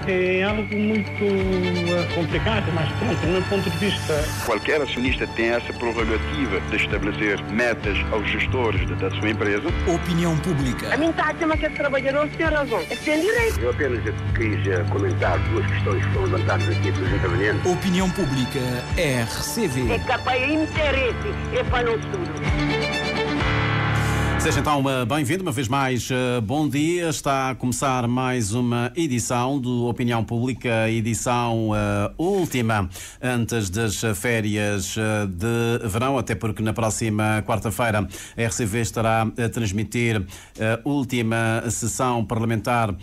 é algo muito complicado, mas pronto, no meu ponto de vista... Qualquer acionista tem essa prerrogativa de estabelecer metas aos gestores da sua empresa. Opinião pública. A mim está a dizer que é trabalhador tem razão. É que tem direito. Eu apenas quis comentar duas questões que foram levantadas aqui pelos intervenientes. Opinião pública, RCV. É capaz de interesse, é para não tudo. Seja então bem-vindo, uma vez mais, bom dia. Está a começar mais uma edição do Opinião Pública, edição última antes das férias de verão, até porque na próxima quarta-feira a RCV estará a transmitir a última sessão parlamentar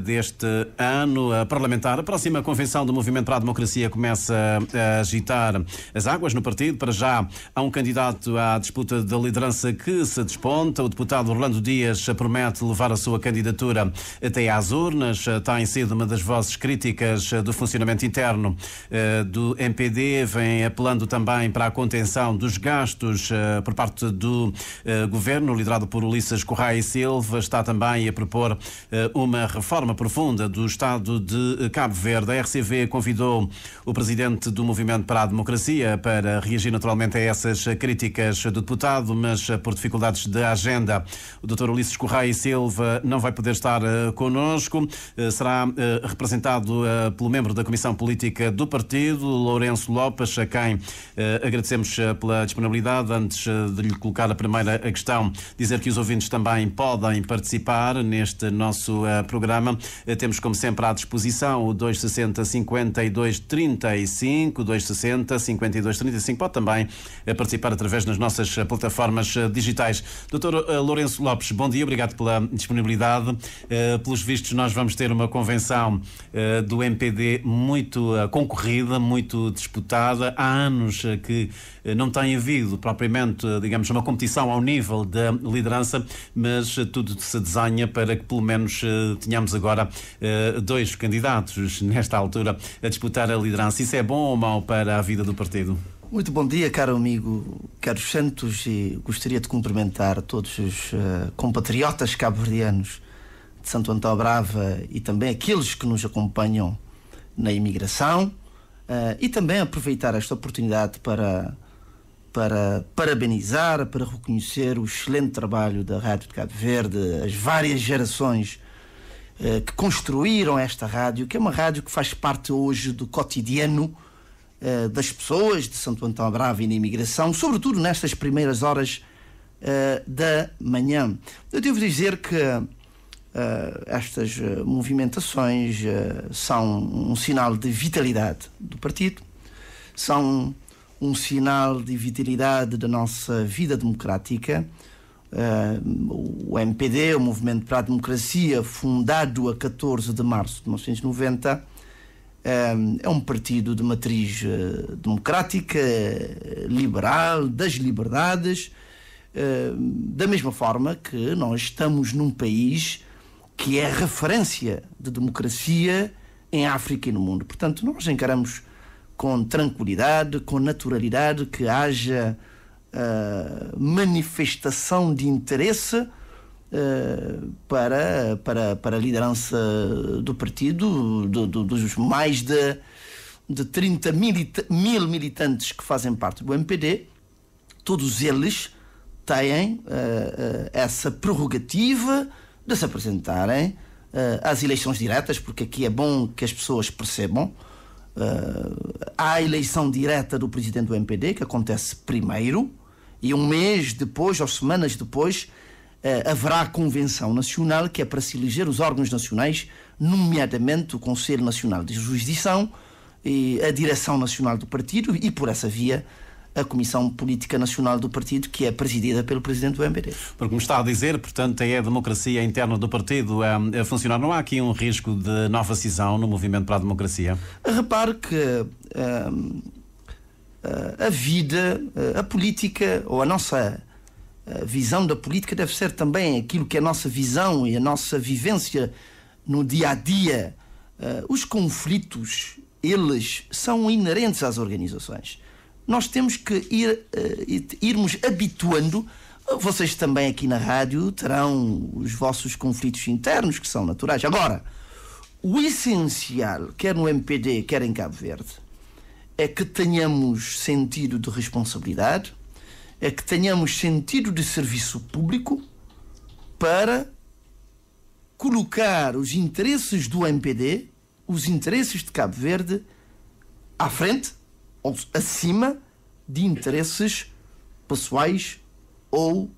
deste ano parlamentar. A próxima convenção do Movimento para a Democracia começa a agitar as águas no partido. Para já há um candidato à disputa da liderança que se desponta. O deputado Orlando Dias promete levar a sua candidatura até às urnas. Tem sido uma das vozes críticas do funcionamento interno do MPD. Vem apelando também para a contenção dos gastos por parte do governo, liderado por Ulisses Correia e Silva. Está também a propor uma reforma profunda do Estado de Cabo Verde. A RCV convidou o presidente do Movimento para a Democracia para reagir naturalmente a essas críticas do deputado, mas por dificuldades de agenda, o Dr. Ulisses Correia e Silva não vai poder estar connosco. Será representado pelo membro da Comissão Política do Partido, Lourenço Lopes, a quem agradecemos pela disponibilidade. Antes de lhe colocar a primeira questão, dizer que os ouvintes também podem participar neste nosso programa. Temos, como sempre, à disposição o 260 52 35, 260 52 35. Pode também participar através das nossas plataformas digitais. Dr. Lourenço Lopes, bom dia, obrigado pela disponibilidade. Pelos vistos, nós vamos ter uma convenção do MPD muito concorrida, muito disputada. Há anos que não tem havido propriamente, digamos, uma competição ao nível da liderança, mas tudo se desenha para que pelo menos tenhamos agora dois candidatos nesta altura a disputar a liderança. Isso é bom ou mau para a vida do partido? Muito bom dia, caro amigo Carlos Santos, e gostaria de cumprimentar todos os compatriotas cabo-verdianos de Santo Antão Brava e também aqueles que nos acompanham na imigração, e também aproveitar esta oportunidade para parabenizar, para reconhecer o excelente trabalho da Rádio de Cabo Verde, as várias gerações que construíram esta rádio, que é uma rádio que faz parte hoje do cotidiano das pessoas de Santo Antão Brava e na imigração, sobretudo nestas primeiras horas da manhã. Eu devo dizer que estas movimentações são um sinal de vitalidade do partido, são um sinal de vitalidade da nossa vida democrática. O MPD, o Movimento para a Democracia, fundado a 14 de março de 1990, é um partido de matriz democrática, liberal, das liberdades, da mesma forma que nós estamos num país que é referência de democracia em África e no mundo. Portanto, nós encaramos com tranquilidade, com naturalidade, que haja manifestação de interesse para a liderança do partido, dos mais de 30 mil militantes que fazem parte do MPD. Todos eles têm essa prerrogativa de se apresentarem às eleições diretas, porque aqui é bom que as pessoas percebam. Há a eleição direta do presidente do MPD, que acontece primeiro, e um mês depois, ou semanas depois, haverá a Convenção Nacional, que é para se eleger os órgãos nacionais, nomeadamente o Conselho Nacional de Jurisdição e a Direção Nacional do Partido, e por essa via a Comissão Política Nacional do Partido, que é presidida pelo presidente do MPD. Porque me está a dizer, portanto, é a democracia interna do partido a funcionar. Não há aqui um risco de nova cisão no Movimento para a Democracia? Repare que a vida, a política, ou a nossa visão da política deve ser também aquilo que é a nossa visão e a nossa vivência no dia-a-dia. Os conflitos, eles são inerentes às organizações. Nós temos que irmos habituando. Vocês também aqui na rádio terão os vossos conflitos internos, que são naturais. Agora, o essencial, quer no MPD, quer em Cabo Verde, é que tenhamos sentido de responsabilidade, é que tenhamos sentido de serviço público para colocar os interesses do MPD, os interesses de Cabo Verde, à frente ou acima de interesses pessoais ou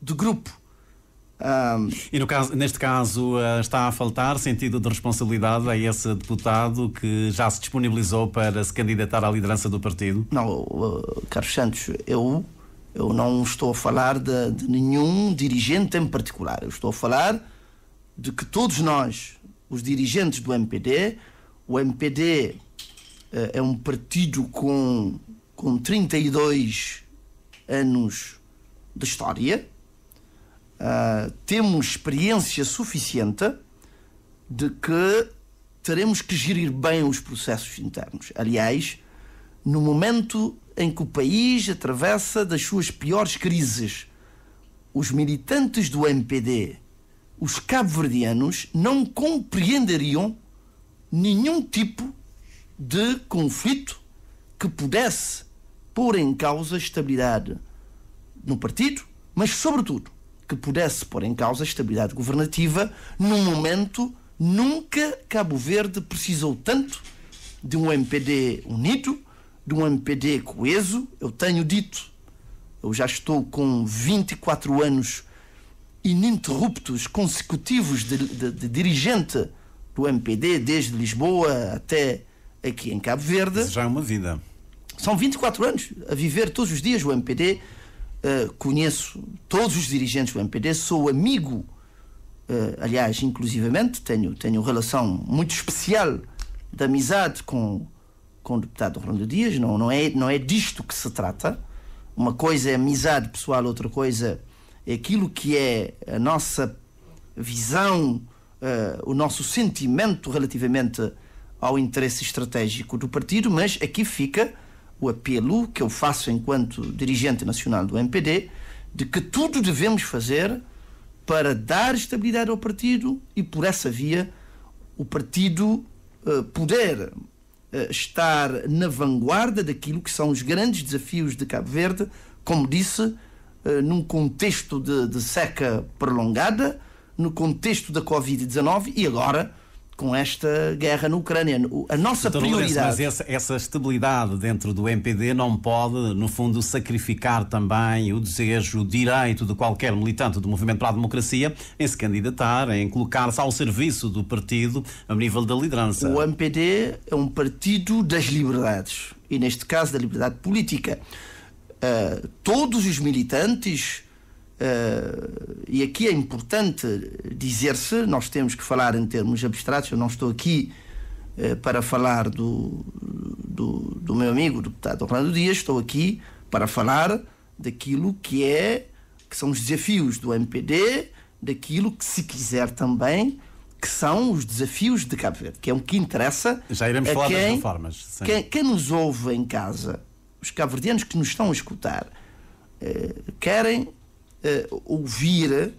de grupo. E neste caso está a faltar sentido de responsabilidade a esse deputado que já se disponibilizou para se candidatar à liderança do partido? Não, Carlos Santos, eu não estou a falar de nenhum dirigente em particular. Eu estou a falar de que todos nós, os dirigentes do MPD, o MPD é um partido com 32 anos de história, temos experiência suficiente de que teremos que gerir bem os processos internos. Aliás, no momento em que o país atravessa das suas piores crises, os militantes do MPD, os cabo-verdianos, não compreenderiam nenhum tipo de conflito que pudesse pôr em causa a estabilidade no partido, mas, sobretudo, que pudesse pôr em causa a estabilidade governativa num momento nunca Cabo Verde precisou tanto de um MPD unido, de um MPD coeso. Eu tenho dito, eu já estou com 24 anos ininterruptos, consecutivos de dirigente do MPD, desde Lisboa até aqui em Cabo Verde. Isso já é uma vida. São 24 anos a viver todos os dias o MPD. Conheço todos os dirigentes do MPD, sou amigo, aliás, inclusivamente, tenho relação muito especial de amizade com o deputado Rolando Dias. Não é disto que se trata. Uma coisa é amizade pessoal, outra coisa é aquilo que é a nossa visão, o nosso sentimento relativamente ao interesse estratégico do partido, mas aqui fica o apelo que eu faço enquanto dirigente nacional do MPD, de que tudo devemos fazer para dar estabilidade ao partido e, por essa via, o partido poder estar na vanguarda daquilo que são os grandes desafios de Cabo Verde, como disse, num contexto de seca prolongada, no contexto da Covid-19 e agora com esta guerra na Ucrânia. A nossa prioridade... Mas essa estabilidade dentro do MPD não pode, no fundo, sacrificar também o desejo, o direito de qualquer militante do Movimento para a Democracia em se candidatar, em colocar-se ao serviço do partido a nível da liderança. O MPD é um partido das liberdades e, neste caso, da liberdade política. Todos os militantes... e aqui é importante dizer-se, nós temos que falar em termos abstratos. Eu não estou aqui para falar do meu amigo, o deputado Rolando Dias, estou aqui para falar daquilo que são os desafios do MPD, daquilo que, se quiser também, que são os desafios de Cabo Verde, que é o que interessa. Já iremos falar das reformas. Quem nos ouve em casa, os cabo-verdianos que nos estão a escutar, querem ouvir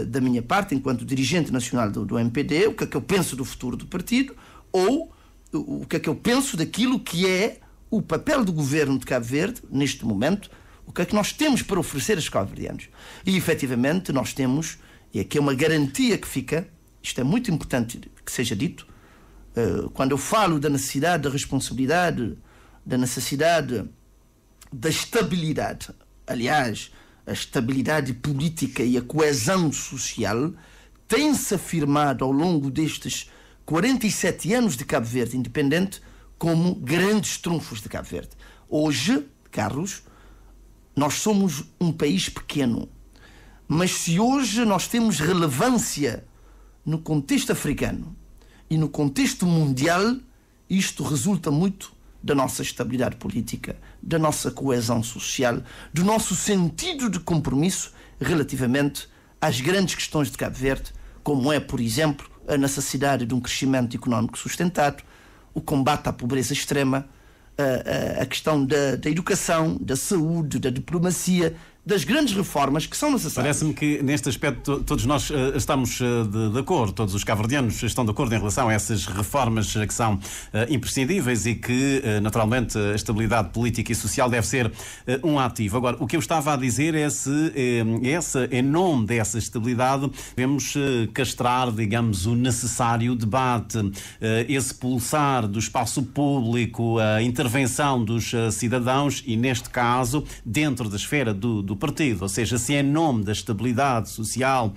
da minha parte, enquanto dirigente nacional do MPD, o que é que eu penso do futuro do partido, ou o que é que eu penso daquilo que é o papel do governo de Cabo Verde neste momento, o que é que nós temos para oferecer aos cabo-verdianos. E efetivamente nós temos, e aqui é uma garantia que fica, isto é muito importante que seja dito, quando eu falo da necessidade da responsabilidade, da necessidade da estabilidade, aliás, a estabilidade política e a coesão social têm-se afirmado ao longo destes 47 anos de Cabo Verde independente como grandes trunfos de Cabo Verde. Hoje, Carlos, nós somos um país pequeno, mas se hoje nós temos relevância no contexto africano e no contexto mundial, isto resulta muito da nossa estabilidade política, da nossa coesão social, do nosso sentido de compromisso relativamente às grandes questões de Cabo Verde, como é, por exemplo, a necessidade de um crescimento económico sustentado, o combate à pobreza extrema, a questão da educação, da saúde, da diplomacia, das grandes reformas que são necessárias. Parece-me que neste aspecto todos nós estamos de acordo, todos os cabo-verdianos estão de acordo em relação a essas reformas que são imprescindíveis e que, naturalmente, a estabilidade política e social deve ser um ativo. Agora, o que eu estava a dizer é se, em nome dessa estabilidade, devemos castrar, digamos, o necessário debate, esse pulsar do espaço público, a intervenção dos cidadãos e, neste caso, dentro da esfera do partido, ou seja, se em nome da estabilidade social,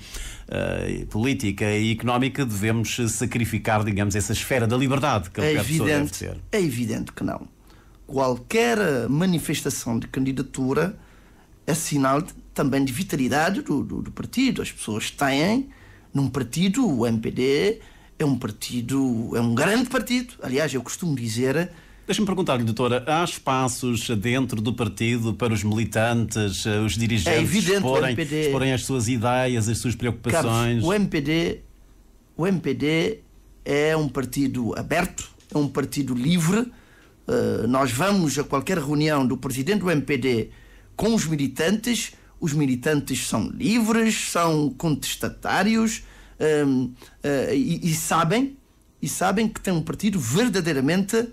política e económica devemos sacrificar, digamos, essa esfera da liberdade que a pessoa deve ter. É evidente que não. Qualquer manifestação de candidatura é sinal também de vitalidade do partido. As pessoas têm num partido, o MPD é um partido, é um grande partido. Aliás, eu costumo dizer... Deixa-me perguntar-lhe, doutora, há espaços dentro do partido para os militantes, os dirigentes exporem as suas ideias, as suas preocupações? Carlos, o MPD é um partido aberto, é um partido livre. Nós vamos a qualquer reunião do presidente do MPD com os militantes são livres, são contestatários e sabem que tem um partido verdadeiramente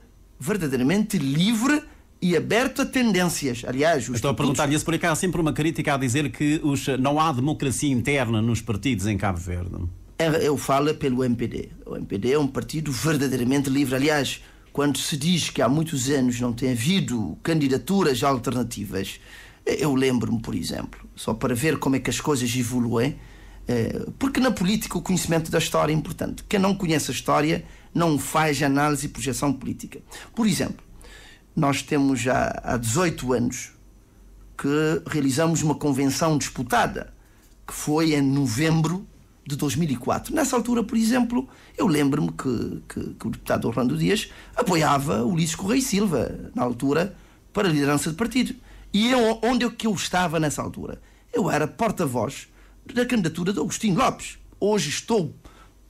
livre e aberto a tendências. Aliás, estou a perguntar-lhe se por cá há sempre uma crítica a dizer que não há democracia interna nos partidos em Cabo Verde. Eu falo pelo MPD. O MPD é um partido verdadeiramente livre. Aliás, quando se diz que há muitos anos não tem havido candidaturas alternativas, eu lembro-me, por exemplo, só para ver como é que as coisas evoluem, porque na política o conhecimento da história é importante. Quem não conhece a história não faz análise e projeção política. Por exemplo, nós temos já há 18 anos que realizamos uma convenção disputada, que foi em novembro de 2004. Nessa altura, por exemplo, eu lembro-me que o deputado Orlando Dias apoiava Ulisses Correia e Silva, na altura, para a liderança do partido. E onde é que eu estava nessa altura? Eu era porta-voz da candidatura de Agostinho Lopes. Hoje estou,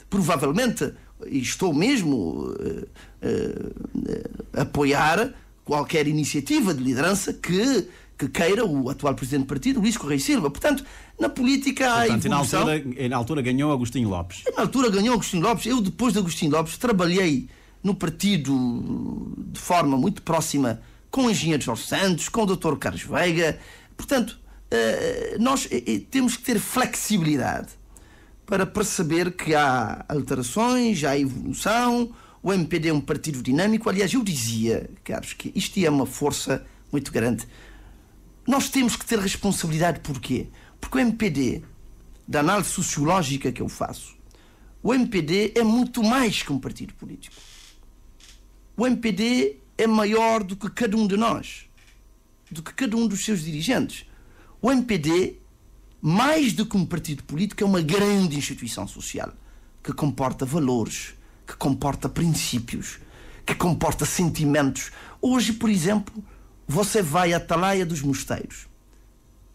provavelmente, e estou mesmo a apoiar qualquer iniciativa de liderança que queira o atual presidente do partido, Ulisses Correia e Silva. Portanto, na política há evolução. Na altura ganhou Agostinho Lopes. Na altura ganhou Agostinho Lopes. Eu, depois de Agostinho Lopes, trabalhei no partido de forma muito próxima com o engenheiro Jorge Santos, com o Dr. Carlos Veiga. Portanto, nós temos que ter flexibilidade para perceber que há alterações, há evolução. O MPD é um partido dinâmico. Aliás, eu dizia, Carlos, que isto é uma força muito grande. Nós temos que ter responsabilidade. Porquê? Porque o MPD, da análise sociológica que eu faço, o MPD é muito mais que um partido político. O MPD é maior do que cada um de nós, do que cada um dos seus dirigentes. O MPD, mais do que um partido político, é uma grande instituição social que comporta valores, que comporta princípios, que comporta sentimentos. Hoje, por exemplo, você vai à Atalaia dos Mosteiros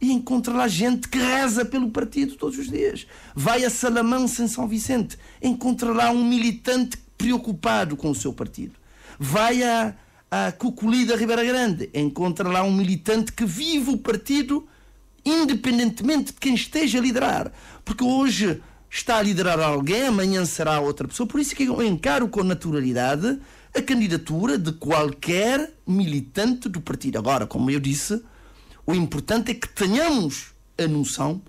e encontra lá gente que reza pelo partido todos os dias. Vai a Salamanca, em São Vicente, encontra lá um militante preocupado com o seu partido. Vai a Cuculi da Ribeira Grande, encontra lá um militante que vive o partido independentemente de quem esteja a liderar. Porque hoje está a liderar alguém, amanhã será outra pessoa. Por isso que eu encaro com naturalidade a candidatura de qualquer militante do partido. Agora, como eu disse, o importante é que tenhamos a noção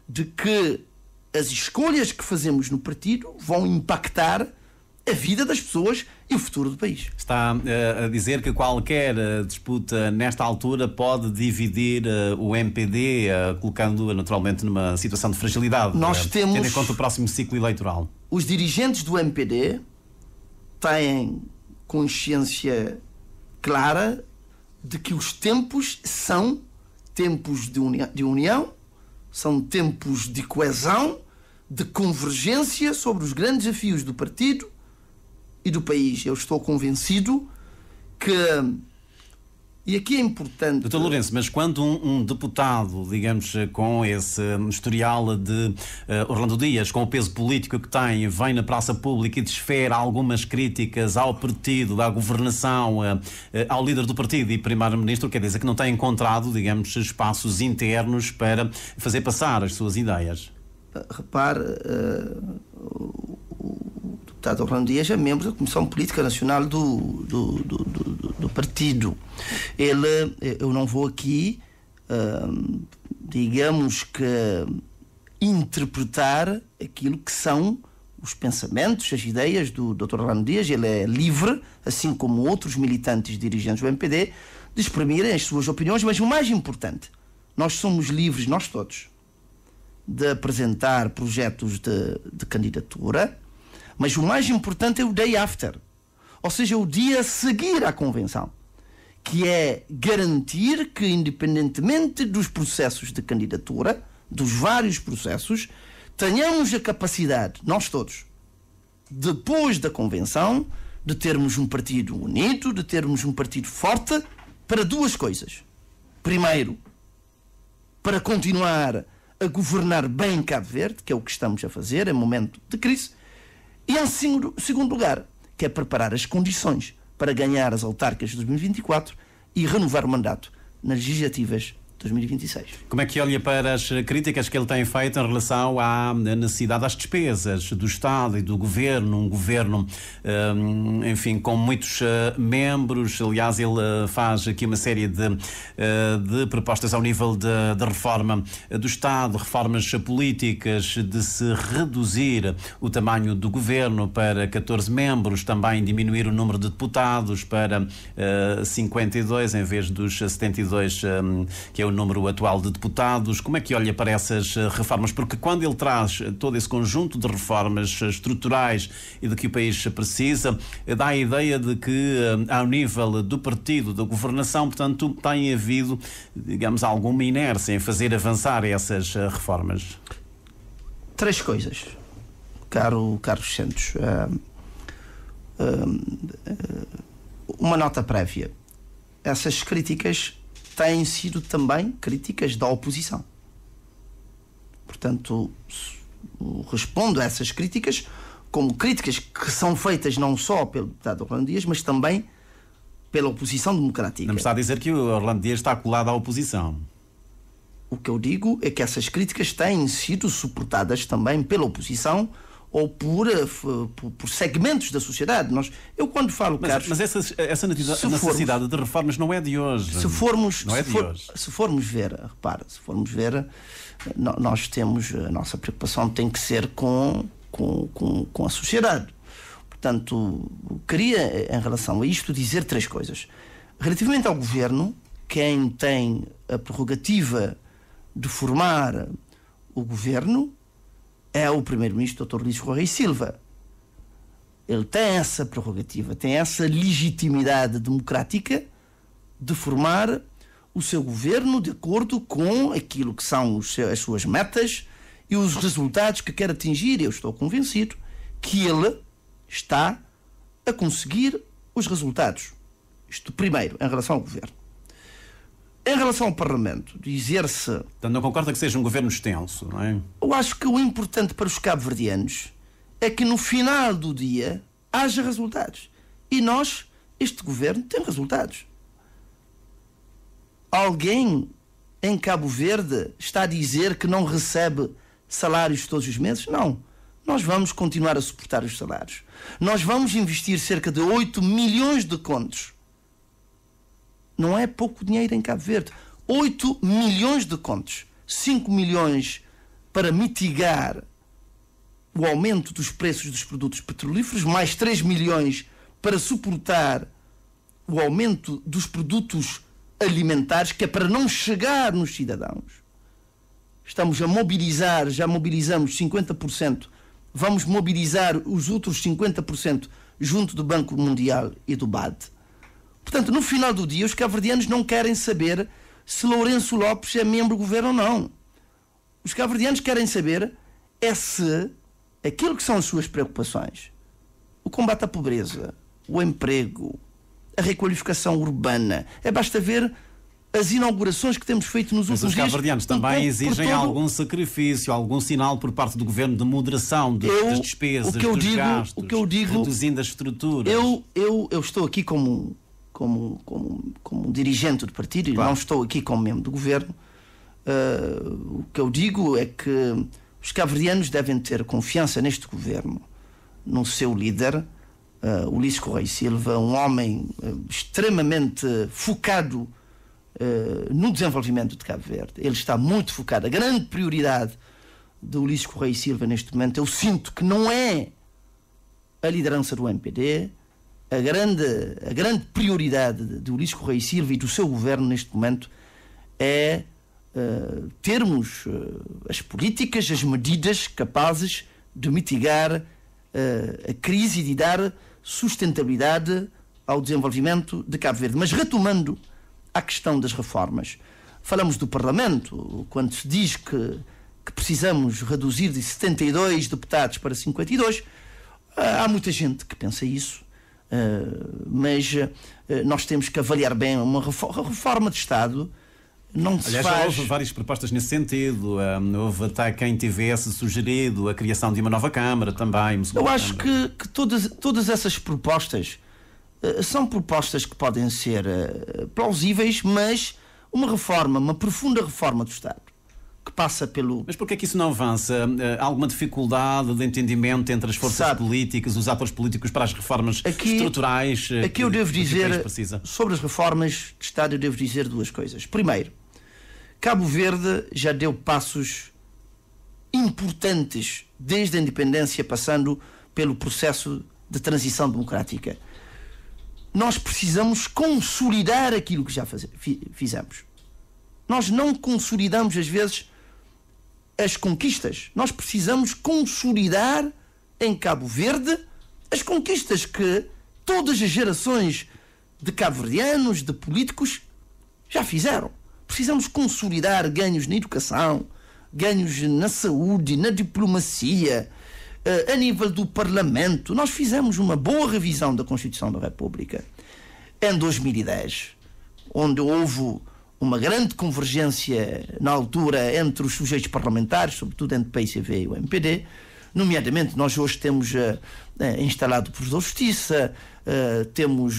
de que as escolhas que fazemos no partido vão impactar a vida das pessoas e o futuro do país. Está a dizer que qualquer disputa nesta altura pode dividir o MPD, colocando-o naturalmente numa situação de fragilidade, tendo em conta o próximo ciclo eleitoral. Os dirigentes do MPD têm consciência clara de que os tempos são tempos de união, são tempos de coesão, de convergência sobre os grandes desafios do partido e do país. Eu estou convencido que E aqui é importante... Dr. Lourenço, mas quando um deputado, digamos, com esse historial de Orlando Dias, com o peso político que tem, vem na praça pública e desfere algumas críticas ao partido, à governação, ao líder do partido e primeiro-ministro, quer dizer que não tem encontrado, digamos, espaços internos para fazer passar as suas ideias? Repare, o deputado Orlando Dias é membro da Comissão Política Nacional do partido. Eu não vou aqui, digamos que, interpretar aquilo que são os pensamentos, as ideias do Dr. Orlando Dias. Ele é livre, assim como outros militantes dirigentes do MPD, de exprimirem as suas opiniões, mas o mais importante, nós somos livres, nós todos, de apresentar projetos de candidatura, mas o mais importante é o day after, ou seja, o dia a seguir à convenção, que é garantir que, independentemente dos processos de candidatura, dos vários processos, tenhamos a capacidade, nós todos, depois da convenção, de termos um partido unido, de termos um partido forte, para duas coisas. Primeiro, para continuar a governar bem Cabo Verde, que é o que estamos a fazer em momento de crise, e em segundo lugar, que é preparar as condições para ganhar as autárquicas de 2024 e renovar o mandato nas legislativas 2026. Como é que olha para as críticas que ele tem feito em relação à necessidade das despesas do Estado e do Governo, um Governo, enfim, com muitos membros? Aliás, ele faz aqui uma série de propostas ao nível de reforma do Estado, reformas políticas, de se reduzir o tamanho do Governo para 14 membros, também diminuir o número de deputados para 52 em vez dos 72, que é o número atual de deputados. Como é que olha para essas reformas? Porque quando ele traz todo esse conjunto de reformas estruturais e de que o país precisa, dá a ideia de que, ao nível do partido, da governação, portanto, tem havido, digamos, alguma inércia em fazer avançar essas reformas. Três coisas, Carlos Santos. Uma nota prévia. Essas críticas têm sido também críticas da oposição. Portanto, respondo a essas críticas como críticas que são feitas não só pelo deputado Orlando Dias, mas também pela oposição democrática. Não me está a dizer que o Orlando Dias está colado à oposição. O que eu digo é que essas críticas têm sido suportadas também pela oposição ou por segmentos da sociedade. Eu quando falo, Carlos... Mas essa necessidade de reformas não é de hoje. Se formos ver, repara, nós temos, a nossa preocupação tem que ser com a sociedade. Portanto, queria, em relação a isto, dizer três coisas. Relativamente ao Governo, quem tem a prerrogativa de formar o Governo é o Primeiro-Ministro, Dr. Luís Correia e Silva. Ele tem essa prerrogativa, tem essa legitimidade democrática de formar o seu governo de acordo com aquilo que são as suas metas e os resultados que quer atingir. Eu estou convencido que ele está a conseguir os resultados. Isto primeiro, em relação ao governo. Em relação ao Parlamento, dizer-se... Então não concorda que seja um governo extenso, não é? Eu acho que o importante para os cabo-verdianos é que no final do dia haja resultados. E este governo tem resultados. Alguém em Cabo Verde está a dizer que não recebe salários todos os meses? Não. Nós vamos continuar a suportar os salários. Nós vamos investir cerca de 8 milhões de contos. Não é pouco dinheiro em Cabo Verde. 8 milhões de contos. 5 milhões para mitigar o aumento dos preços dos produtos petrolíferos, mais 3 milhões para suportar o aumento dos produtos alimentares, que é para não chegar nos cidadãos. Estamos a mobilizar, já mobilizamos 50%, vamos mobilizar os outros 50% junto do Banco Mundial e do BAD. Portanto, no final do dia, os cabo-verdianos não querem saber se Lourenço Lopes é membro do governo ou não. Os cabo-verdianos querem saber é se aquilo que são as suas preocupações, o combate à pobreza, o emprego, a requalificação urbana. Basta ver as inaugurações que temos feito nos últimos dias. Mas os cabo-verdianos também exigem algum sacrifício, algum sinal por parte do governo de moderação das despesas, dos gastos, reduzindo as estruturas. Eu estou aqui como dirigente do partido, claro, e não estou aqui como membro do governo. O que eu digo é que os cabo-verdianos devem ter confiança neste governo, no seu líder, Ulisses Correia Silva, um homem extremamente focado no desenvolvimento de Cabo Verde. Ele está muito focado. A grande prioridade de Ulisses Correia Silva neste momento, eu sinto que não é a liderança do MPD. A grande prioridade de Ulisses Correia Silva e do seu governo neste momento é termos as políticas, as medidas capazes de mitigar a crise e de dar sustentabilidade ao desenvolvimento de Cabo Verde. Mas retomando a questão das reformas, falamos do Parlamento, quando se diz que precisamos reduzir de 72 deputados para 52, há muita gente que pensa isso, mas nós temos que avaliar bem uma reforma de Estado. Não se faz... já houve várias propostas nesse sentido. Houve até quem tivesse sugerido a criação de uma nova Câmara também. Eu acho que todas essas propostas são propostas que podem ser plausíveis, mas uma profunda reforma do Estado, que passa pelo... Mas porquê é que isso não avança? Há alguma dificuldade de entendimento entre as forças políticas, os atores políticos para as reformas estruturais que eu devo dizer sobre as reformas de Estado? Eu devo dizer duas coisas. Primeiro, Cabo Verde já deu passos importantes desde a independência, passando pelo processo de transição democrática. Nós precisamos consolidar aquilo que já fizemos. Nós não consolidamos, às vezes, as conquistas. Nós precisamos consolidar em Cabo Verde as conquistas que todas as gerações de cabo-verdianos, de políticos, já fizeram. Precisamos consolidar ganhos na educação, ganhos na saúde, na diplomacia, a nível do Parlamento. Nós fizemos uma boa revisão da Constituição da República em 2010, onde houve uma grande convergência na altura entre os sujeitos parlamentares, sobretudo entre o PICV e o MPD. Nomeadamente, nós hoje temos instalado o Professor de Justiça, temos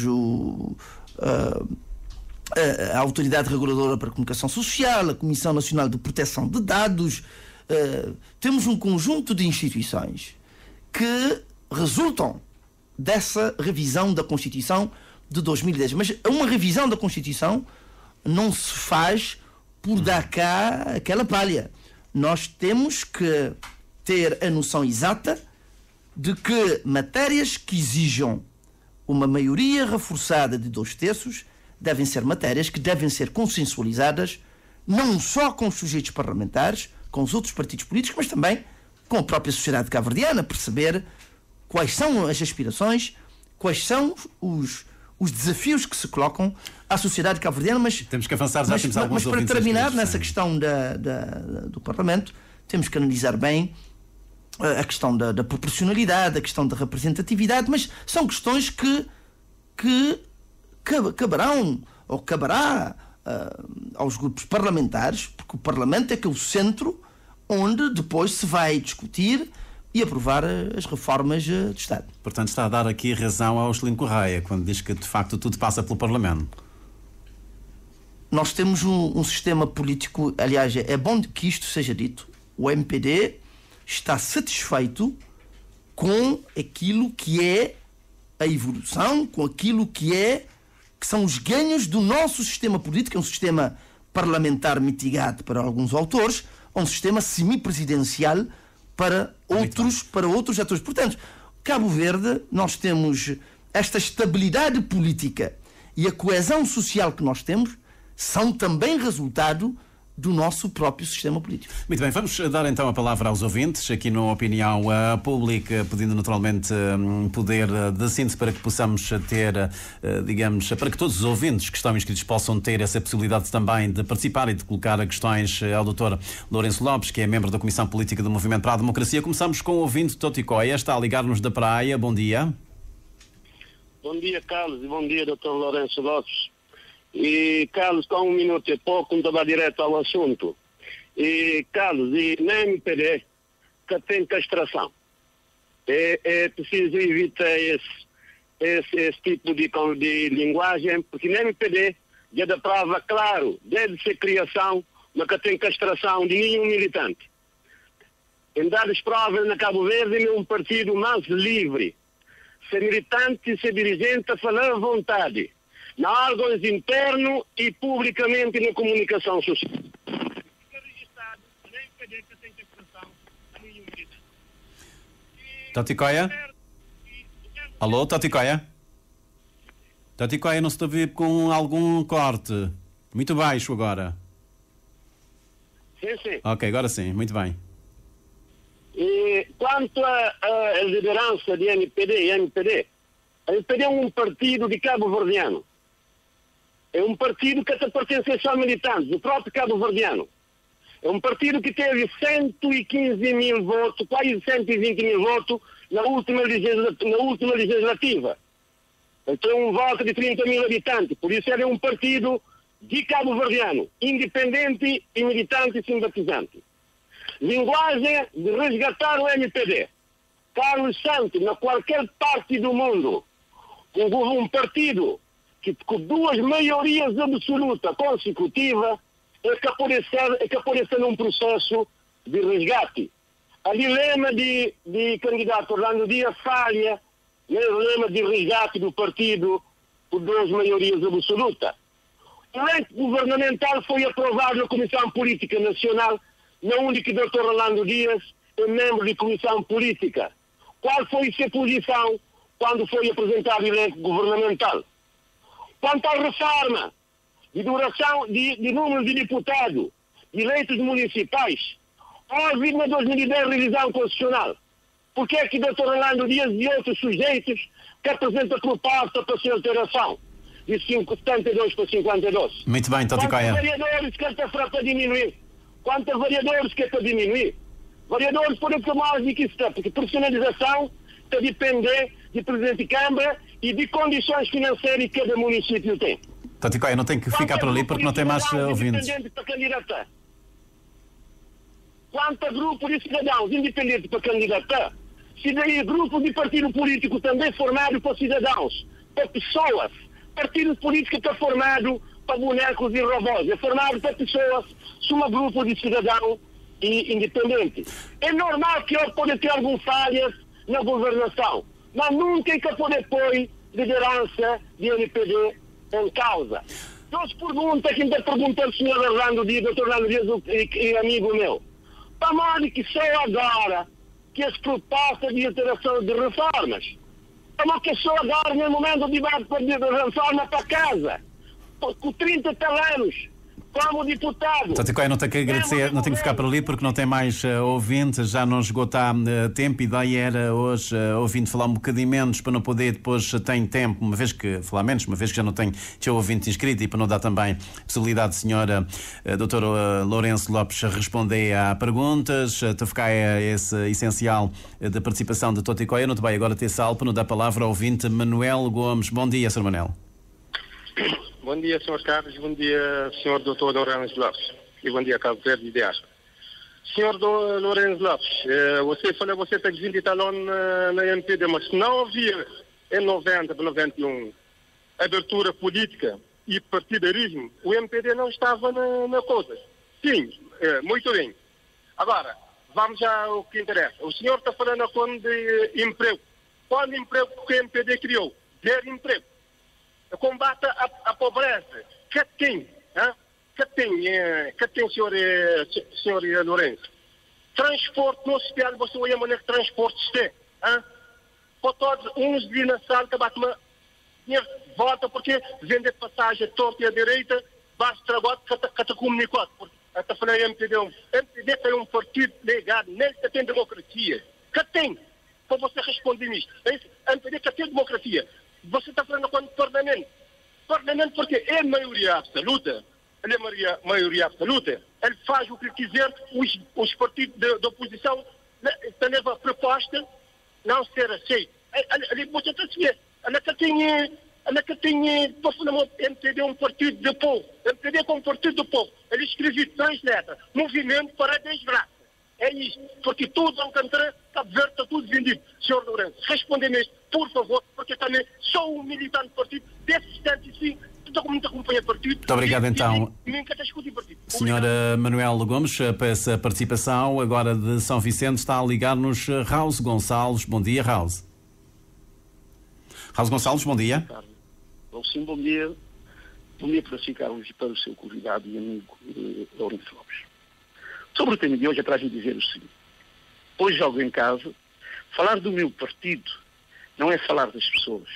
a Autoridade Reguladora para a Comunicação Social, a Comissão Nacional de Proteção de Dados. Temos um conjunto de instituições que resultam dessa revisão da Constituição de 2010. Mas uma revisão da Constituição não se faz por dar cá aquela palha. Nós temos que ter a noção exata de que matérias que exijam uma maioria reforçada de 2/3 devem ser matérias que devem ser consensualizadas não só com os sujeitos parlamentares, com os outros partidos políticos, mas também com a própria sociedade cabo-verdiana, perceber quais são as aspirações, quais são os desafios que se colocam à sociedade cabo-verdiana. Mas temos que avançar, já temos alguns mas para terminar nessa questão do Parlamento, temos que analisar bem a questão da proporcionalidade, a questão da representatividade, mas são questões que caberão ou caberá aos grupos parlamentares, porque o Parlamento é que é o centro onde depois se vai discutir e aprovar as reformas de Estado. Portanto, está a dar aqui razão ao Juscelino Correia quando diz que de facto tudo passa pelo Parlamento. Nós temos um sistema político, aliás, é bom que isto seja dito, o MPD está satisfeito com aquilo que é a evolução, com aquilo que são os ganhos do nosso sistema político, é um sistema parlamentar mitigado para alguns autores, um sistema semipresidencial para outros atores. Portanto, Cabo Verde, nós temos esta estabilidade política e a coesão social que nós temos são também resultado do nosso próprio sistema político. Muito bem, vamos dar então a palavra aos ouvintes, aqui na Opinião Pública, pedindo naturalmente poder de síntese para que possamos ter, digamos, para que todos os ouvintes que estão inscritos possam ter essa possibilidade também de participar e de colocar questões ao Dr. Lourenço Lopes, que é membro da Comissão Política do Movimento para a Democracia. Começamos com o ouvinte Toticóia, está a ligar-nos da Praia. Bom dia. Bom dia, Carlos, e bom dia, Dr. Lourenço Lopes. E, Carlos, com 1 minuto e pouco, não estava direto ao assunto. E, Carlos, e na MPD, que tem castração. É preciso evitar esse tipo de linguagem, porque na MPD já dá prova, claro, desde ser criação, mas que tem castração de nenhum militante. Em dadas provas na Cabo Verde é um partido mais livre. Ser militante e ser dirigente a falar à vontade, na órgãos interno e publicamente na comunicação social. Taticoia? Alô, Taticoia? Taticoia, não se está a ver com algum corte. Muito baixo agora. Sim, sim. Ok, agora sim, muito bem. E quanto à liderança de MPD, a MPD é um partido de cabo-verdiano. É um partido que até pertence só a militantes, do próprio cabo-verdiano. É um partido que teve 115 mil votos, quase 120 mil votos na última legislativa. Então, um voto de 30 mil habitantes. Por isso, ele é um partido de cabo-verdiano, independente e militante e simpatizante. Linguagem de resgatar o MPD. Carlos Santos, na qualquer parte do mundo, um partido que com 2 maiorias absolutas consecutivas é que aparecer num processo de resgate. A dilema de candidato Orlando Dias falha no dilema de resgate do partido por 2 maiorias absolutas. O elenco governamental foi aprovado na Comissão Política Nacional, na onde que o Dr. Orlando Dias é membro de Comissão Política. Qual foi a sua posição quando foi apresentado o elenco governamental? Quanto à reforma de duração de número de deputados, de eleitos municipais, houve na 2010 revisão constitucional. Por que é que o Dr. Orlando Dias e outros sujeitos que apresentam proposta para sua alteração de 72 para 52? Muito bem, Taticoia. Quantos vereadores que está para diminuir? Quantos vereadores que está diminuir? Vereadores podem ter mais do que isso, porque profissionalização está a depender de presidente de Câmara e de condições financeiras que cada município tem. Taticoia, não tem que ficar por ali porque não tem mais ouvintes. Para candidatar? Quanto grupo de cidadãos independentes para candidatar? Se daí grupos de partido político também formado para cidadãos, para pessoas. Partido político está formado para bonecos e robôs. É formado para pessoas, suma grupo de cidadãos independentes. É normal que eu possa ter algumas falhas na governação, mas nunca é que pode pôr liderança de NPD em causa. Duas perguntas que ainda perguntei ao senhor Orlando Dias, Dr. Orlando Dias e amigo meu. Para mais que só agora que as propostas de alteração de reformas, para que só agora no momento de debate de reforma para casa, com 30 anos, como deputado. Taticoia, não tenho que agradecer, não tenho que ficar por ali porque não tem mais ouvintes, já não esgotar tempo. E daí era hoje ouvindo falar um bocadinho menos para não poder, depois tem tempo, uma vez que falar menos, uma vez que já não tenho ouvinte inscrito e para não dar também possibilidade, senhora Dr. Lourenço Lopes, responder a perguntas. Ficar esse essencial da participação de Taticoia. Não te vai agora ter salvo para não dar a palavra ao ouvinte Manuel Gomes. Bom dia, Sr. Manuel. Bom dia, Sr. Carlos. Bom dia, Sr. Dr. Lourenço Lopes. E bom dia, Cabo Verde e Diáspora. Sr. Lourenço Lopes, você falou que você tem 20 talões na MPD, mas se não havia em 90 para 91 abertura política e partidarismo, o MPD não estava na coisa. Sim, muito bem. Agora, vamos ao que interessa. O senhor está falando de emprego. Qual emprego que o MPD criou? Ter emprego. Combate a pobreza. Que tem, senhor Lourenço? Transporte no hospital, você olha a maneira que transporte tem. Para todos, uns de na sala que bate uma volta porque vende passagem torta e à direita, basta trabalho que te comunicou. Até falei MPD tem um partido legado, nele que tem democracia. Que tem? Para você responder nisto. MPD que tem democracia. Você está falando com o Parlamento. Parlamento porque é maioria absoluta. Ele é maioria absoluta. Ele faz o que quiser. Os partidos da oposição levam a proposta não ser aceita. Você está a ver. Ela tem tinha MPD um partido do povo. MPD como partido do povo. Ele escreveu 3 letras. Movimento para a Desgraça. É isso. Porque tudo ao cantar, Cabo Verde está tudo vendido. Senhor Lourenço, responda-me isto, por favor, porque também sou um militante do partido, desse 75, muito acompanha o partido. Muito obrigado, então. Senhora Manuel Gomes, para essa participação. Agora de São Vicente está a ligar-nos Raul Gonçalves. Bom dia, Raul. Raul Gonçalves, bom dia. Sim, bom dia. Bom dia para si, Carlos, e para o seu convidado e amigo Lourenço Lopes. Sobre o tema de hoje, atrás de dizer o seguinte. Hoje jogo em casa. Falar do meu partido não é falar das pessoas.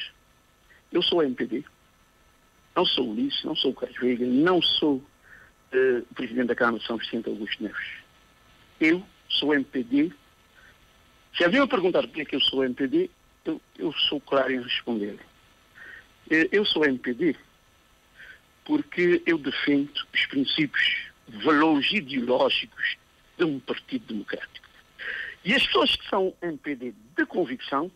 Eu sou MPD. Não sou Ulisses, não sou o Carlos Veiga, não sou o Presidente da Câmara de São Vicente, Augusto Neves. Eu sou MPD. Se alguém me perguntar por que eu sou MPD, eu sou claro em responder. Eu sou MPD porque eu defendo os princípios, valores ideológicos de um partido democrático. E as pessoas que são MPD de convicção,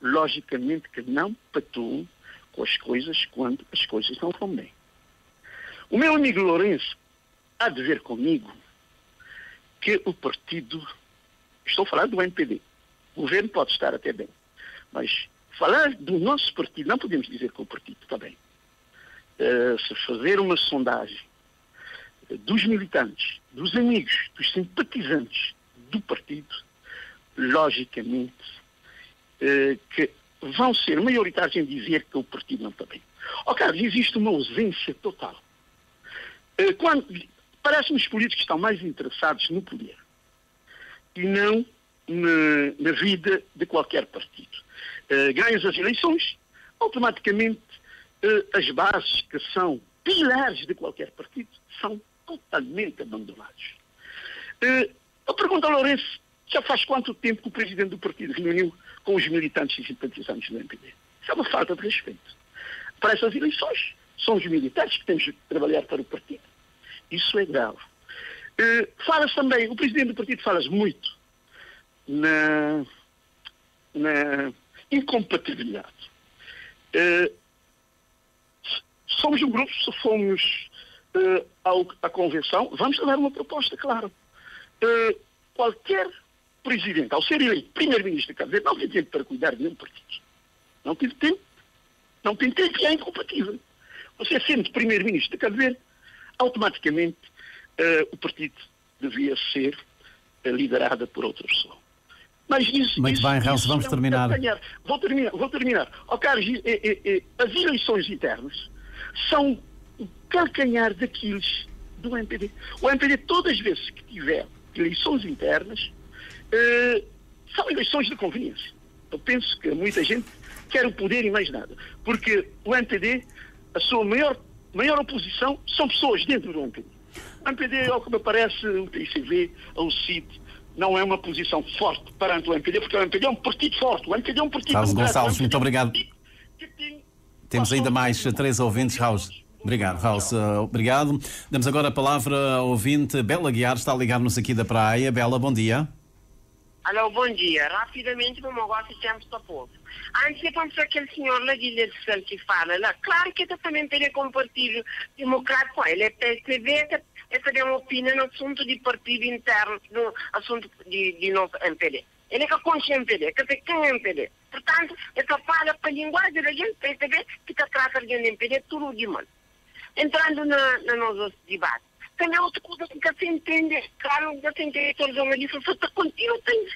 logicamente que não patuam com as coisas quando as coisas não vão bem. O meu amigo Lourenço há de ver comigo que o partido, estou a falar do MPD, o governo pode estar até bem, mas falar do nosso partido, não podemos dizer que o partido está bem. Se fazer uma sondagem dos militantes, dos amigos, dos simpatizantes do partido, logicamente que vão ser maioritários em dizer que o partido não está bem. Carlos, existe uma ausência total. Parece-me os políticos estão mais interessados no poder e não na vida de qualquer partido. Ganhas as eleições, automaticamente as bases que são pilares de qualquer partido são totalmente abandonados. Eu pergunto ao Lourenço, já faz quanto tempo que o presidente do partido reuniu com os militantes e simpatizantes do MPD? Isso é uma falta de respeito. Para essas eleições, são os militares que temos de trabalhar para o partido. Isso é grave. Fala-se também, o presidente do partido fala-se muito na incompatibilidade. Somos um grupo, se fomos à convenção, vamos dar uma proposta clara. Qualquer presidente, ao ser eleito primeiro-ministro de Cabo Verde, não tem tempo para cuidar de nenhum partido. Não tem tempo. Não tem tempo e é incompatível. Você sendo primeiro-ministro de Cabo Verde, automaticamente o partido devia ser liderado por outra pessoa. Mas isso... Muito bem, Raul, vamos terminar. Vou terminar. Carlos, as eleições internas são o calcanhar daqueles do MPD. O MPD, todas as vezes que tiver eleições internas, são eleições de conveniência. Eu penso que muita gente quer o poder e mais nada. Porque o MPD, a sua maior oposição são pessoas dentro do MPD. O MPD, ao que me parece, o PICV, o CID, não é uma posição forte perante o MPD, porque o MPD é um partido forte. O MPD é um partido... Raul Gonçalves, muito obrigado. Temos ainda mais 3 ouvintes, Raul. Obrigado, Raul. Obrigado. Damos agora a palavra ao ouvinte Bela Guiar, está a ligar-nos aqui da praia. Bela, bom dia. Alô, bom dia. Rapidamente, meu negócio temos para povo. Antes de pensar aquele senhor lá de Ledson que fala lá, claro que também tem como partido democrático, ele é PSV, essa é uma opinião no assunto de partido interno, no assunto de nosso MPD. Ele é que concha MPD, quer dizer, quem é MPD? Portanto, essa fala para a linguagem da gente, PSV, que está tratando de MPD, tudo de mal. Entrando no nosso debate. Também outra coisa que se entende, claro, já se entende todos os jornalistas, só está contínuo, tem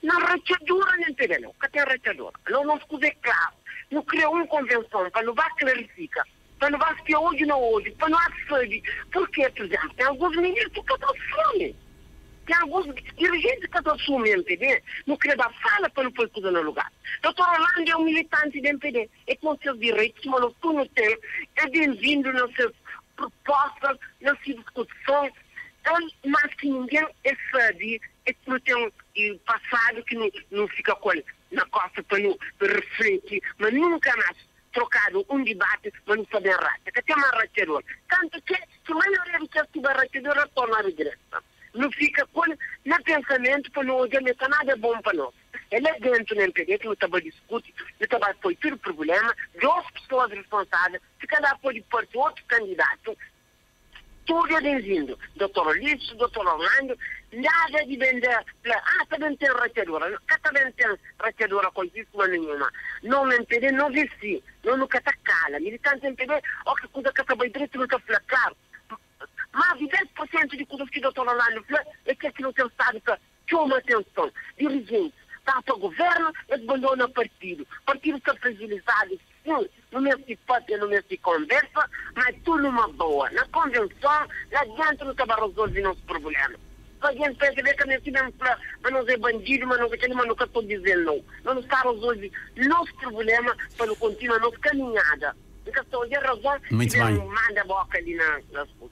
na rachadura no MPD, não, que tem rachadura. Não se coisa claro. Não criou uma convenção para levar clarificar. Para não vai se hoje não hoje, para não saber. Porque, por exemplo, tem alguns ministros que estão fome. Tem alguns dirigentes que estão fome no MPD, não querem dar fala para não pôr tudo no lugar. Doutor Orlando é um militante do MPD, é com seus direitos, mas não tudo tem, é bem-vindo nas suas propostas, nas suas discussões. Ele, mais que ninguém, sabe, é que não tem o passado que não fica com ele na costa para refletir, mas nunca mais trocado um debate, mas não sabe a racha, que tem uma rachadora. Tanto que, se a maioria de quem tiver rachadora, torna a regressa. Não fica com no pensamento para não olhar nada bom para nós. Ele é dentro do MPD, que não estava discutindo, não estava foi tudo por problema, duas pessoas responsáveis, se cada pode pôr outro candidato, tudo é bem-vindo. Doutor Ulisses, doutor Orlando, nada de vender. Também tem rachadura. Também tem rachadura coisíssima nenhuma. Não me impede, não vesti. Não nunca está cala. Militante impede, ou que coisa que acabou direito nunca fala, claro. Mais de 10% de coisas que o doutor Orlando fala é que não tem estado para chamar atenção. Dirigente, está para o governo, abandona o partido. O partido está fragilizado. Sim, no mês de hipótese, no mês de conversa, mas tudo numa boa. Na convenção, lá dentro não estava resolvendo nosso problema. A gente pensa que nós tivemos para não ser bandido, mas nunca estou dizendo não. Não está resolvendo nosso problema para não continuar a nossa caminhada. Muito bem.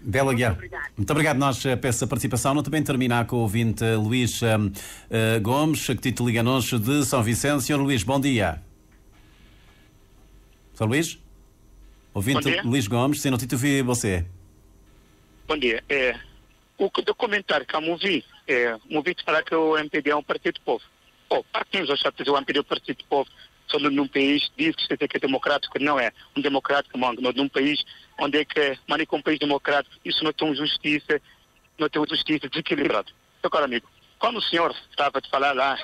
Bela Guiar. Muito obrigado. Nós peço a participação. Não também terminar com o ouvinte Luís Gomes, que título liga-nos de São Vicente. Senhor Luís, bom dia. Sr. Luís? Ouvinte Luís Gomes, sim, não te ouvi você. Bom dia. O documentário que eu ouvi falar que o MPD é um partido do povo. Partimos a achar que o MPD é um partido do povo. Só num país diz que é democrático, não é um democrático, mas num país onde é que, mas com um país democrático, isso não tem justiça desequilibrada. Agora, amigo, quando o senhor estava a falar lá,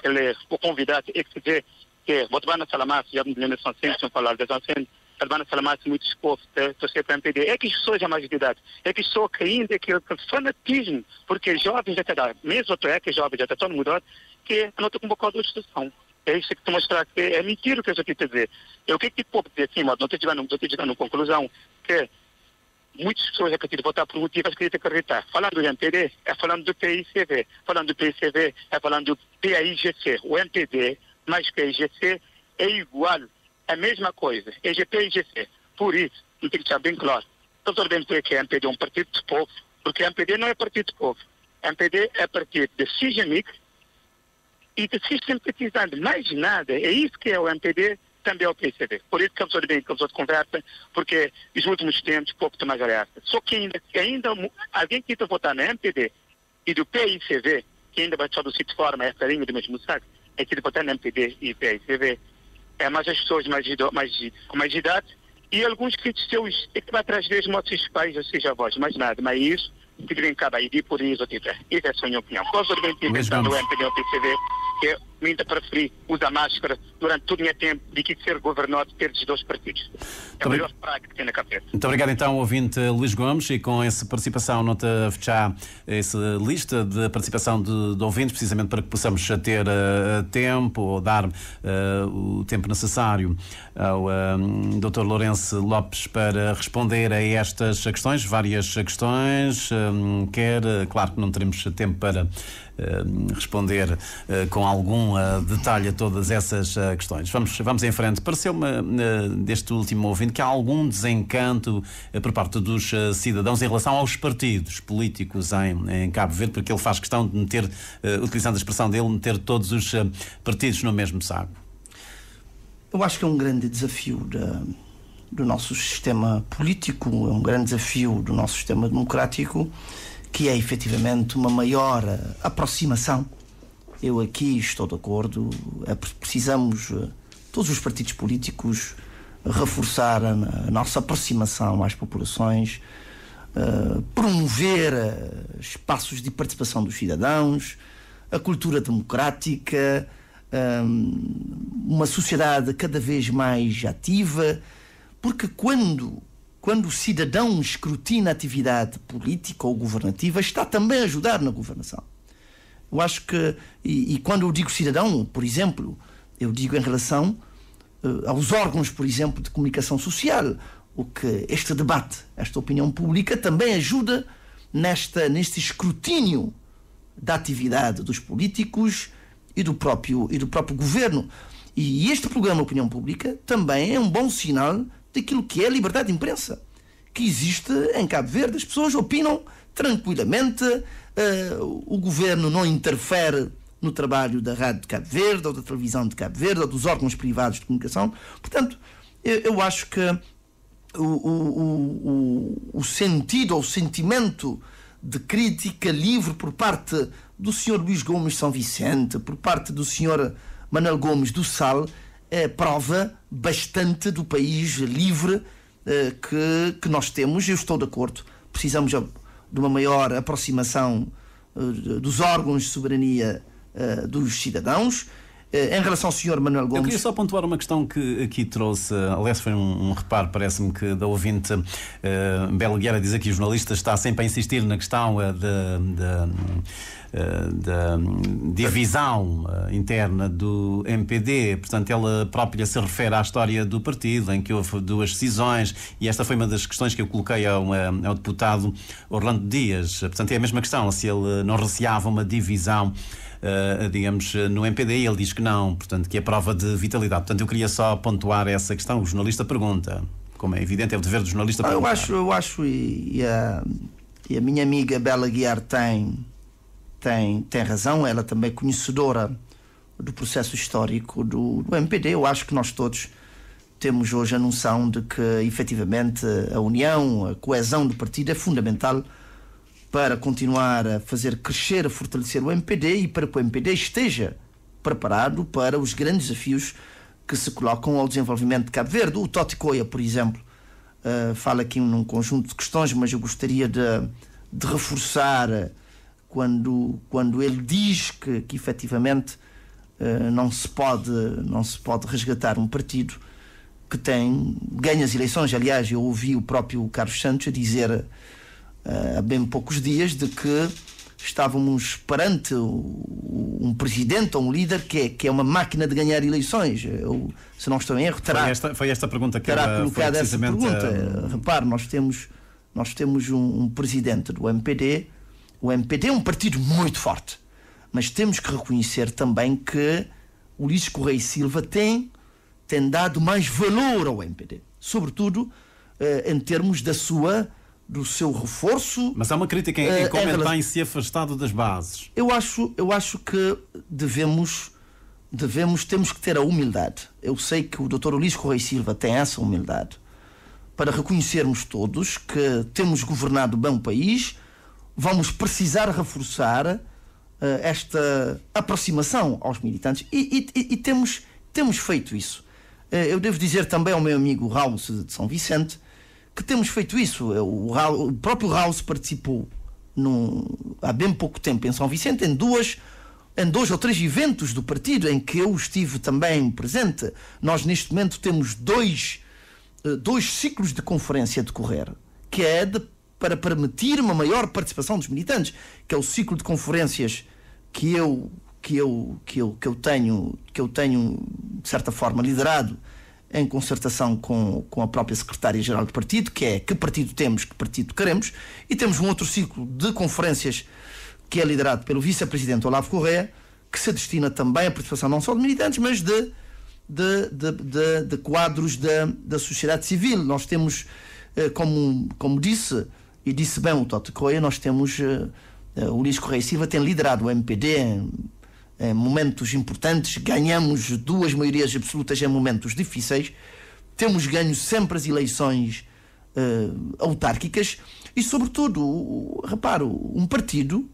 o convidado é que se vê que Botbana Salamassi, já me lembro de São falar das ancências, Botbana Salamassi muito exposto a torcer para o MPD, é que as pessoas já mais de idade, é que só que ainda aquele fanatismo, porque jovens já está, mesmo outro é que jovens já está todo mudado, que não tem convocado a instituição. É isso que te mostrar que é mentira o que eu estou aqui a dizer. O que pode dizer assim, mas não estou chegando a conclusão que muitas pessoas já querem votar por motivos que acreditar. Falando do MPD, é falando do PICV. Falando do PICV, é falando do PAIGC. O MPD mais PAIGC é igual, é a mesma coisa. EGP e IGC. Por isso, não tem que estar bem claro. Estou bem que o MPD é um partido do povo, porque o MPD não é partido do povo. O MPD é partido de CIGEMIC, e de se simpatizando mais nada, é isso que é o MPD, também é o PCB. Por isso que eu sou de conversa, porque nos últimos tempos pouco tem mais aliança. Só que ainda alguém que está votando no MPD e do PICV, que ainda vai só do sítio forma, é farinha do mesmo saco, é que votar no MPD e PICV, é mais as pessoas com mais idade e alguns que seus é que vai atrás deles nossos pais, ou seja, avós, mais nada, mas isso que devem acabar e por isso tiver. Essa é a minha opinião. Posso organizar pensando no MPD ou PCV, que eu ainda preferi usar máscara durante todo o meu tempo de que ser governado pelos dois partidos. É a melhor prática que tem na cabeça. Muito obrigado então, ouvinte Luís Gomes, e com essa participação nota fechar essa lista de participação de ouvintes, precisamente para que possamos ter tempo, ou dar o tempo necessário ao Dr. Lourenço Lopes para responder a estas questões, várias questões, claro que não teremos tempo para responder com algum detalhe a todas essas questões. Vamos em frente. Pareceu-me deste último ouvinte que há algum desencanto por parte dos cidadãos em relação aos partidos políticos em Cabo Verde, porque ele faz questão de meter, utilizando a expressão dele, meter todos os partidos no mesmo saco. Eu acho que é um grande desafio do nosso sistema político, é um grande desafio do nosso sistema democrático, que é efetivamente uma maior aproximação. Eu aqui estou de acordo, precisamos, todos os partidos políticos, reforçar a nossa aproximação às populações, promover espaços de participação dos cidadãos, a cultura democrática, uma sociedade cada vez mais ativa, porque quando o cidadão escrutina a atividade política ou governativa, está também a ajudar na governação. Eu acho que, e quando eu digo cidadão, por exemplo, eu digo em relação aos órgãos, por exemplo, de comunicação social, o que este debate, esta opinião pública também ajuda neste escrutínio da atividade dos políticos e do próprio governo. E este programa Opinião Pública também é um bom sinal daquilo que é a liberdade de imprensa que existe em Cabo Verde. As pessoas opinam tranquilamente, o governo não interfere no trabalho da Rádio de Cabo Verde ou da televisão de Cabo Verde ou dos órgãos privados de comunicação. Portanto, eu acho que o sentido ou o sentimento de crítica livre por parte do Sr. Luís Gomes de São Vicente, por parte do Sr. Manuel Gomes do Sal, prova bastante do país livre que nós temos. Eu estou de acordo. Precisamos de uma maior aproximação dos órgãos de soberania dos cidadãos. Em relação ao Sr. Manuel Gomes... Eu queria só pontuar uma questão que aqui trouxe. Aliás, foi um reparo, parece-me, que da ouvinte Bela Guiara diz aqui: o jornalista está sempre a insistir na questão da divisão interna do MPD. Portanto, ela própria se refere à história do partido, em que houve duas cisões, e esta foi uma das questões que eu coloquei ao deputado Orlando Dias. Portanto, é a mesma questão, se ele não receava uma divisão, digamos, no MPD, e ele diz que não, portanto, que é prova de vitalidade. Portanto, eu queria só pontuar essa questão. O jornalista pergunta, como é evidente, é o dever do jornalista perguntar. Eu acho, e a minha amiga Bela Guiar tem razão. Ela também é conhecedora do processo histórico do MPD. Eu acho que nós todos temos hoje a noção de que, efetivamente, a união, a coesão do partido é fundamental para continuar a fazer crescer, a fortalecer o MPD e para que o MPD esteja preparado para os grandes desafios que se colocam ao desenvolvimento de Cabo Verde. O Toti Coia, por exemplo, fala aqui num conjunto de questões, mas eu gostaria de reforçar quando ele diz que efetivamente não se pode resgatar um partido que ganha as eleições. Aliás, eu ouvi o próprio Carlos Santos a dizer há bem poucos dias de que estávamos perante um presidente ou um líder que é uma máquina de ganhar eleições. Eu, se não estou em erro, foi esta pergunta que terá colocado essa pergunta. Repare, nós temos um presidente do MPD. O MPD é um partido muito forte, mas temos que reconhecer também que Ulisses Correia e Silva tem dado mais valor ao MPD, sobretudo em termos do seu reforço. Mas há uma crítica em como ele tem se afastado das bases. Eu acho que temos que ter a humildade. Eu sei que o Dr. Ulisses Correia e Silva tem essa humildade para reconhecermos todos que temos governado bem o país. Vamos precisar reforçar esta aproximação aos militantes e temos feito isso. Eu devo dizer também ao meu amigo Raul de São Vicente que temos feito isso. O próprio Raul participou há bem pouco tempo em São Vicente em dois ou três eventos do partido em que eu estive também presente. Nós neste momento temos dois ciclos de conferência a decorrer, que é para permitir uma maior participação dos militantes, que é o ciclo de conferências que eu tenho de certa forma liderado em concertação com a própria secretária-geral do partido, que é: que partido temos, que partido queremos, e temos um outro ciclo de conferências que é liderado pelo vice-presidente Olavo Correia, que se destina também à participação não só de militantes, mas de quadros da sociedade civil. Nós temos, como disse, e disse bem o Toti Coia, nós temos o Ulisses Correia e Silva tem liderado o MPD em momentos importantes, ganhamos 2 maiorias absolutas em momentos difíceis, temos ganho sempre as eleições autárquicas e, sobretudo, reparo, um partido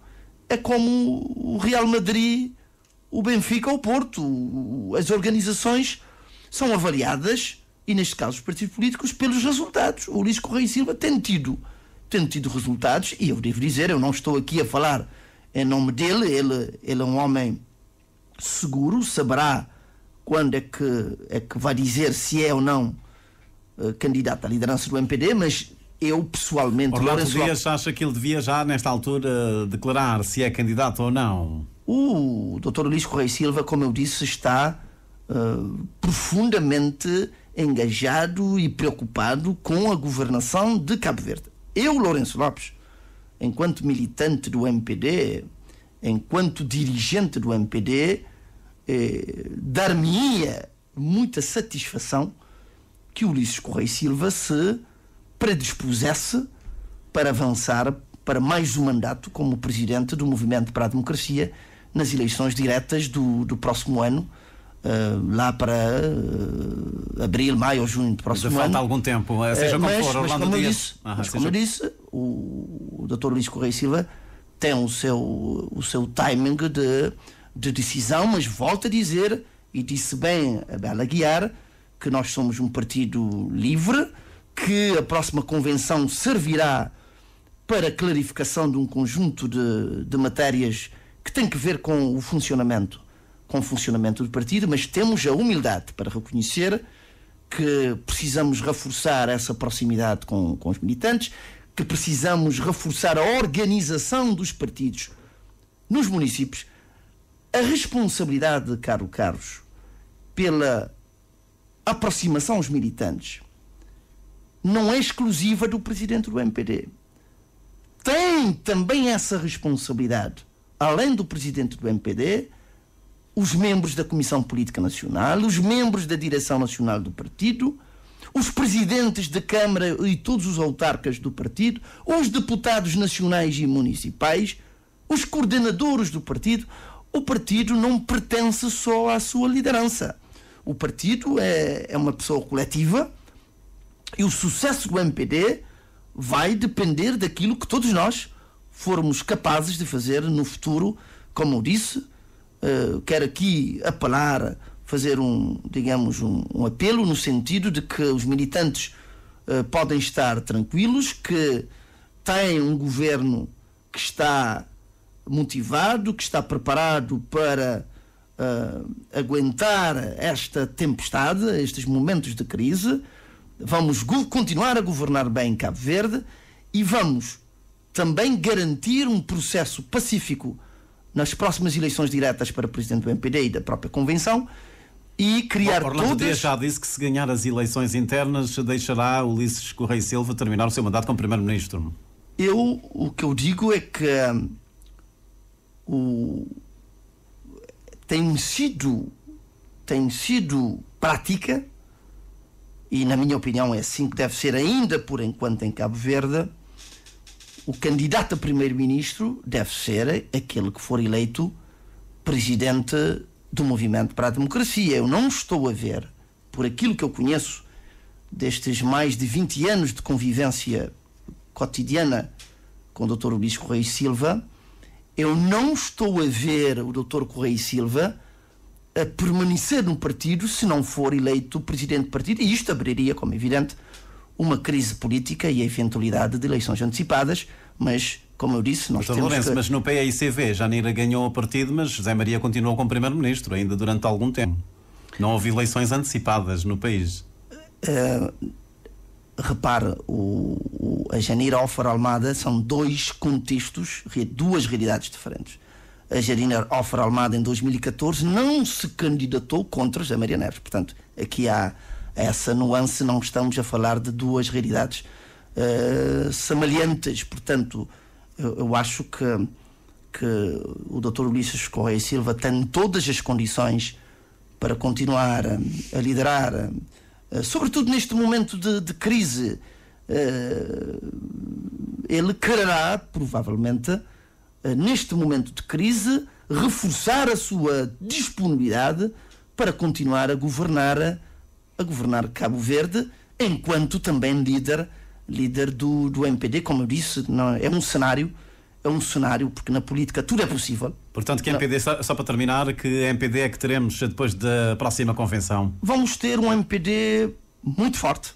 é como o Real Madrid, o Benfica ou o Porto. As organizações são avaliadas, e neste caso os partidos políticos, pelos resultados. O Ulisses Correia e Silva tem tido resultados, e eu devo dizer, eu não estou aqui a falar em nome dele, ele é um homem seguro, saberá quando é que vai dizer se é ou não candidato à liderança do MPD, mas eu pessoalmente... Orlando Dias acha que ele devia já nesta altura declarar se é candidato ou não? O Dr. Ulisses Correia e Silva, como eu disse, está profundamente engajado e preocupado com a governação de Cabo Verde. Eu, Lourenço Lopes, enquanto militante do MPD, enquanto dirigente do MPD, dar-me-ia muita satisfação que Ulisses Correia e Silva se predispusesse para avançar para mais um mandato como presidente do Movimento para a Democracia nas eleições diretas do próximo ano, lá para abril, maio ou junho do próximo ano. Falta algum tempo, seja como for, Orlando Dias. Como eu disse, o Dr. Ulisses Correia e Silva tem o seu timing de decisão, mas volto a dizer, E disse bem a Bela Guiar que nós somos um partido livre, que a próxima convenção servirá para a clarificação de um conjunto de matérias que tem que ver com o funcionamento do partido, mas temos a humildade para reconhecer que precisamos reforçar essa proximidade com os militantes, que precisamos reforçar a organização dos partidos nos municípios. A responsabilidade, caro Carlos, pela aproximação aos militantes não é exclusiva do presidente do MPD. Tem também essa responsabilidade, além do presidente do MPD, os membros da Comissão Política Nacional, os membros da Direção Nacional do Partido, os presidentes da Câmara e todos os autarcas do partido, os deputados nacionais e municipais, os coordenadores do partido. O partido não pertence só à sua liderança. O partido é uma pessoa coletiva e o sucesso do MPD vai depender daquilo que todos nós formos capazes de fazer no futuro. Como eu disse, quero aqui apelar, fazer um apelo no sentido de que os militantes podem estar tranquilos, que têm um governo que está motivado, que está preparado para aguentar esta tempestade, estes momentos de crise. Vamos continuar a governar bem Cabo Verde e vamos também garantir um processo pacífico nas próximas eleições diretas para presidente do MPD e da própria Convenção e criar Orlando Dias já disse que se ganhar as eleições internas deixará Ulisses Correia Silva terminar o seu mandato como primeiro-ministro. O que eu digo é que tem sido prática, e na minha opinião é assim que deve ser ainda por enquanto em Cabo Verde, o candidato a primeiro-ministro deve ser aquele que for eleito presidente do Movimento para a Democracia. Eu não estou a ver, por aquilo que eu conheço destes mais de 20 anos de convivência cotidiana com o Dr. Ulisses Correia Silva, eu não estou a ver o Dr. Correia Silva a permanecer no partido se não for eleito presidente do partido, e isto abriria, como é evidente, uma crise política e a eventualidade de eleições antecipadas, mas, como eu disse, nós temos Lourenço, mas no PAICV Janira ganhou o partido, mas José Maria continuou como primeiro-ministro ainda durante algum tempo. Não houve eleições antecipadas no país. Repare, a Janira Ofer Almada são dois contextos, duas realidades diferentes. A Janira Ofer Almada em 2014 não se candidatou contra José Maria Neves. Portanto, aqui há essa nuance, não estamos a falar de duas realidades semelhantes. Portanto, eu acho que o Dr. Ulisses Correia Silva tem todas as condições para continuar a liderar, sobretudo neste momento de crise. Ele quererá, provavelmente, neste momento de crise, reforçar a sua disponibilidade para continuar a governar Cabo Verde, enquanto também líder do MPD. Como eu disse, não, é um cenário, porque na política tudo é possível. Portanto, que MPD, só para terminar, que MPD é que teremos depois da próxima convenção? Vamos ter um MPD muito forte.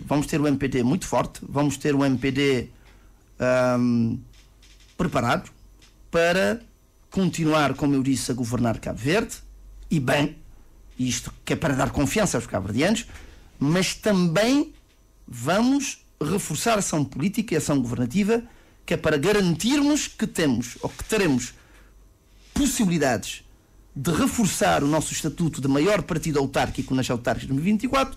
Vamos ter um MPD preparado para continuar, como eu disse, a governar Cabo Verde, e bem, isto que é para dar confiança aos cabo-verdianos, mas também vamos reforçar a ação política e a ação governativa, que é para garantirmos que temos, ou que teremos, possibilidades de reforçar o nosso estatuto de maior partido autárquico nas autárquicas de 2024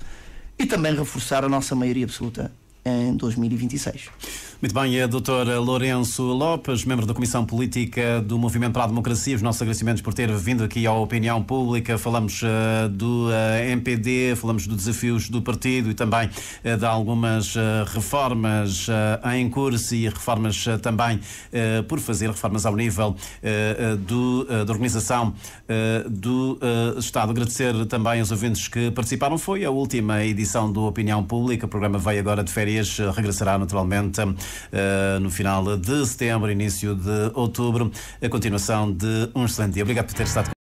e também reforçar a nossa maioria absoluta em 2026. Muito bem, é Dr. Lourenço Lopes, membro da Comissão Política do Movimento para a Democracia. Os nossos agradecimentos por ter vindo aqui à opinião pública. Falamos do MPD, falamos dos desafios do partido e também de algumas reformas em curso e reformas também por fazer, reformas ao nível da organização do Estado. Agradecer também aos ouvintes que participaram. Foi a última edição do Opinião Pública. O programa vai agora de férias, regressará naturalmente no final de setembro, início de outubro, a continuação de um excelente dia. Obrigado por ter estado